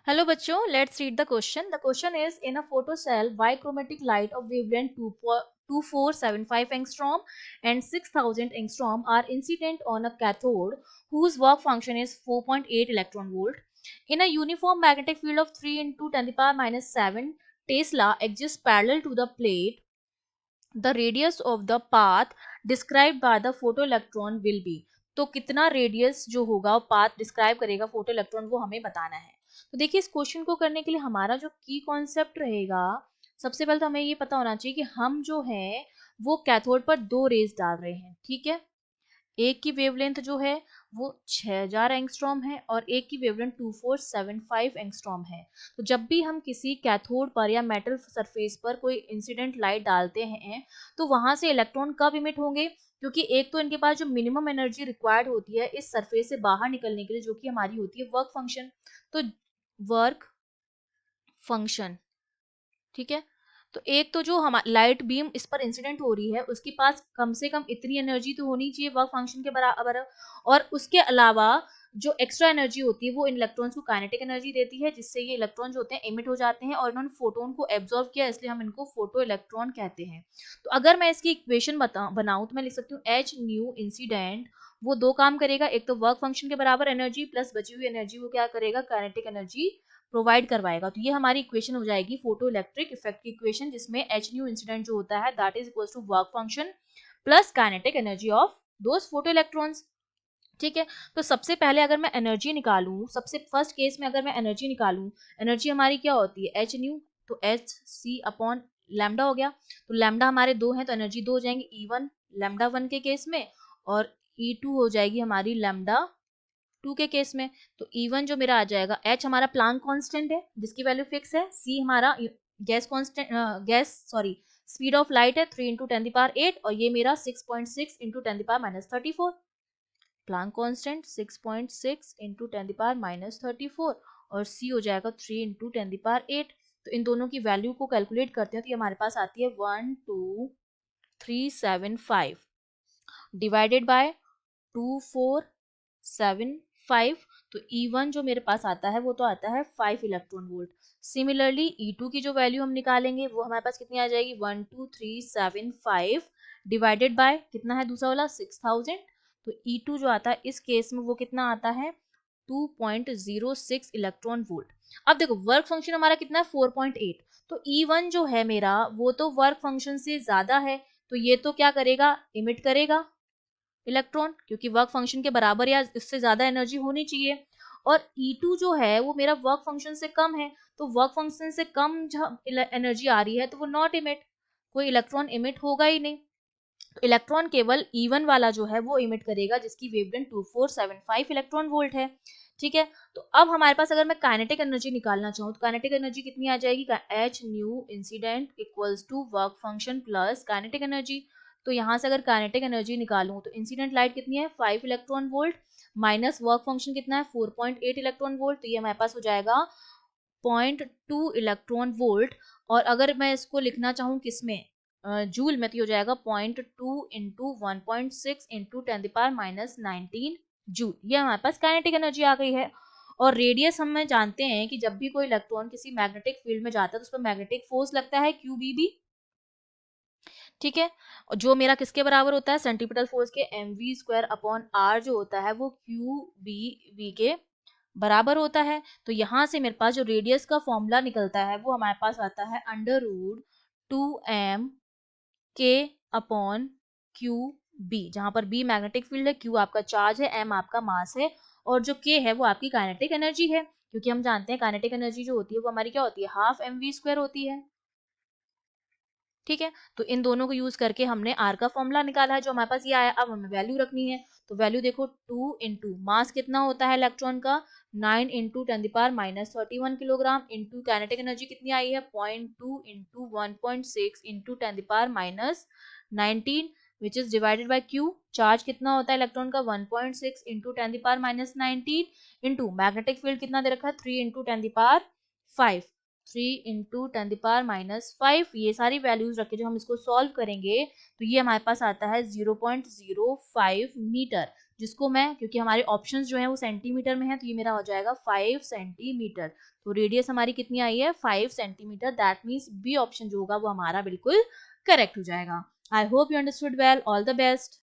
Hello बच्चों, let's read the question. The question is, in a photocell, bichromatic light of wavelength 2475 angstrom and 6000 angstrom are incident on a cathode whose work function is 4.8 electron volt. In a uniform magnetic field of 3 into 10 to the power minus 7 Tesla exists parallel to the plate. The radius of the path described by the photoelectron will be. तो कितना radius जो होगा वो path describe करेगा photo electron, वो हमें बताना है। तो देखिए, इस क्वेश्चन को करने के लिए हमारा जो की कॉन्सेप्ट रहेगा, सबसे पहले तो हमें ये पता होना चाहिए कि हम जो है वो कैथोड पर दो रेज डाल रहे हैं। ठीक है, एक की वेवलेंथ जो है वो 6000 एंगस्ट्रॉम है और एक की वेवलेंथ 2475 एंगस्ट्रॉम है। तो जब भी हम किसी कैथोड पर या मेटल सरफेस पर कोई इंसिडेंट लाइट डालते हैं तो वहां से इलेक्ट्रॉन कब इमिट होंगे, क्योंकि एक तो इनके पास जो मिनिमम एनर्जी रिक्वायर्ड होती है इस सरफेस से बाहर निकलने के लिए, जो कि हमारी होती है वर्क फंक्शन। तो वर्क फंक्शन, ठीक है, तो एक तो जो हमारी लाइट बीम इस पर इंसिडेंट हो रही है उसके पास कम से कम इतनी एनर्जी तो होनी चाहिए वर्क फंक्शन के बराबर, और उसके अलावा जो एक्स्ट्रा एनर्जी होती है वो इन इलेक्ट्रॉन्स को काइनेटिक एनर्जी देती है, जिससे ये इलेक्ट्रॉन जो होते हैं इमिट हो जाते हैं और इन्होंने फोटोन को एब्जॉर्ब किया, इसलिए हम इनको फोटो इलेक्ट्रॉन कहते हैं। तो अगर मैं इसकी इक्वेशन बनाऊं तो मैं लिख सकती हूँ एच न्यू इंसिडेंट, वो दो काम करेगा, एक तो वर्क फंक्शन के बराबर एनर्जी प्लस बची हुई एनर्जी वो क्या करेगा, काइनेटिक एनर्जी प्रोवाइड करवाएगा। तो ये हमारी इक्वेशन हो जाएगी फोटो इलेक्ट्रिक इफेक्ट की इक्वेशन, जिसमें एच न्यू इंसिडेंट जो होता है that is equal to work function plus kinetic energy of those photo electrons. ठीक है, तो सबसे पहले अगर मैं एनर्जी निकालूं, सबसे फर्स्ट केस में अगर मैं एनर्जी निकालूं, एनर्जी हमारी क्या होती है एच न्यू, तो एच सी अपॉन लैम्डा हो गया। तो लैम्डा हमारे दो हैं तो एनर्जी दो हो जाएंगे, ई वन लैम्डा वन के केस में और ई टू हो जाएगी हमारी लैम्डा टू के केस में। तो E1 जो मेरा आ जाएगा, H हमारा प्लांक कांस्टेंट है जिसकी वैल्यू फिक्स है, C हमारा gas constant gas sorry speed of light है 3 इंटू 10 पावर 8 और ये मेरा 6.6 into 10 power minus 34। Planck constant 6.6 into 10 power minus 34 और C हो जाएगा 3 इंटू 10 पावर 8। तो इन दोनों की वैल्यू को कैलकुलेट करते हैं तो ये हमारे पास आती है 12375 डिवाइडेड बाय 2475। तो E1 जो मेरे पास आता है वो तो आता है 5 इलेक्ट्रॉन वोल्ट। सिमिलरली E2 की जो वैल्यू हम निकालेंगे वो हमारे पास कितनी आ जाएगी, 12375 डिवाइडेड बाय कितना है दूसरा वाला 6000। तो E2 जो आता है इस केस में वो कितना आता है 2.06 इलेक्ट्रॉन वोल्ट। अब देखो वर्क फंक्शन हमारा कितना है 4.8, तो E1 जो है मेरा वो तो वर्क फंक्शन से ज्यादा है, तो ये तो क्या करेगा इमिट करेगा इलेक्ट्रॉन, क्योंकि वर्क फंक्शन के बराबर या इससे ज्यादा एनर्जी होनी चाहिए। और E2 जो है वो मेरा वर्क फंक्शन से कम है, तो वर्क फंक्शन से कम जब एनर्जी आ रही है तो वो नॉट इमिट, कोई इलेक्ट्रॉन इमिट होगा ही नहीं। तो इलेक्ट्रॉन केवल E1 वाला जो है वो इमिट करेगा जिसकी वेवलेंथ 2475 इलेक्ट्रॉन वोल्ट है। ठीक है, तो अब हमारे पास अगर मैं काइनेटिक एनर्जी निकालना चाहूँ तो काइनेटिक एनर्जी कितनी आ जाएगी, h nu incident equals to work function plus kinetic energy. तो यहाँ से अगर काइनेटिक एनर्जी निकालूं तो इंसिडेंट लाइट कितनी है 5 electron volt minus work function कितना है 4.8 इलेक्ट्रॉन वोल्ट, तो ये हमारे पास हो जाएगा 0.2 इलेक्ट्रॉन वोल्ट। और अगर मैं इसको लिखना चाहूँ किसमें जूल में, तो हो जाएगा 0.2 into 1.6 into 10 power minus 19 joule. ये हमारे पास काइनेटिक एनर्जी आ गई है। और रेडियस हम जानते हैं कि जब भी कोई इलेक्ट्रॉन किसी मैग्नेटिक फील्ड में जाता है तो उस पर मैग्नेटिक फोर्स लगता है QBB। ठीक है, और जो मेरा किसके बराबर होता है सेंट्रीपिटल फोर्स के mv² अपॉन r जो होता है वो QBV के बराबर होता है। तो यहाँ से मेरे पास जो रेडियस का फॉर्मूला निकलता है वो हमारे पास आता है √2m k अपॉन QB, जहां पर B मैग्नेटिक फील्ड है, Q आपका चार्ज है, M आपका मास है और जो K है वो आपकी काइनेटिक एनर्जी है, क्योंकि हम जानते हैं काइनेटिक एनर्जी जो होती है वो हमारी क्या होती है हाफ mv² होती है। ठीक है, तो इन दोनों को यूज करके हमने आर का फॉर्मूला निकाला है जो हमारे पास ये आया। अब हमें वैल्यू रखनी है, तो वैल्यू देखो 2 इंटू मास कितना होता है इलेक्ट्रॉन का 9 into 10 power minus 31 kilogram into kinetic energy कितनी आई है 0.2 into 1.6 into 10 power minus 19 which is divided by Q. Charge कितना होता है इलेक्ट्रॉन का 1.6 into 10 power minus 19 into magnetic field कितना दे रखा है 3 into 10 power 5, 3 into 10 power minus 5। ये सारी वैल्यूज रखे जो हम इसको सॉल्व करेंगे तो ये हमारे पास आता है 0.05 मीटर। जिसको मैं, क्योंकि हमारे ऑप्शंस जो हैं वो सेंटीमीटर में है, तो ये मेरा हो जाएगा 5 सेंटीमीटर। तो रेडियस हमारी कितनी आई है 5 centimetre. That means B option जो होगा वो हमारा बिल्कुल करेक्ट हो जाएगा। I hope you understood well. All the best.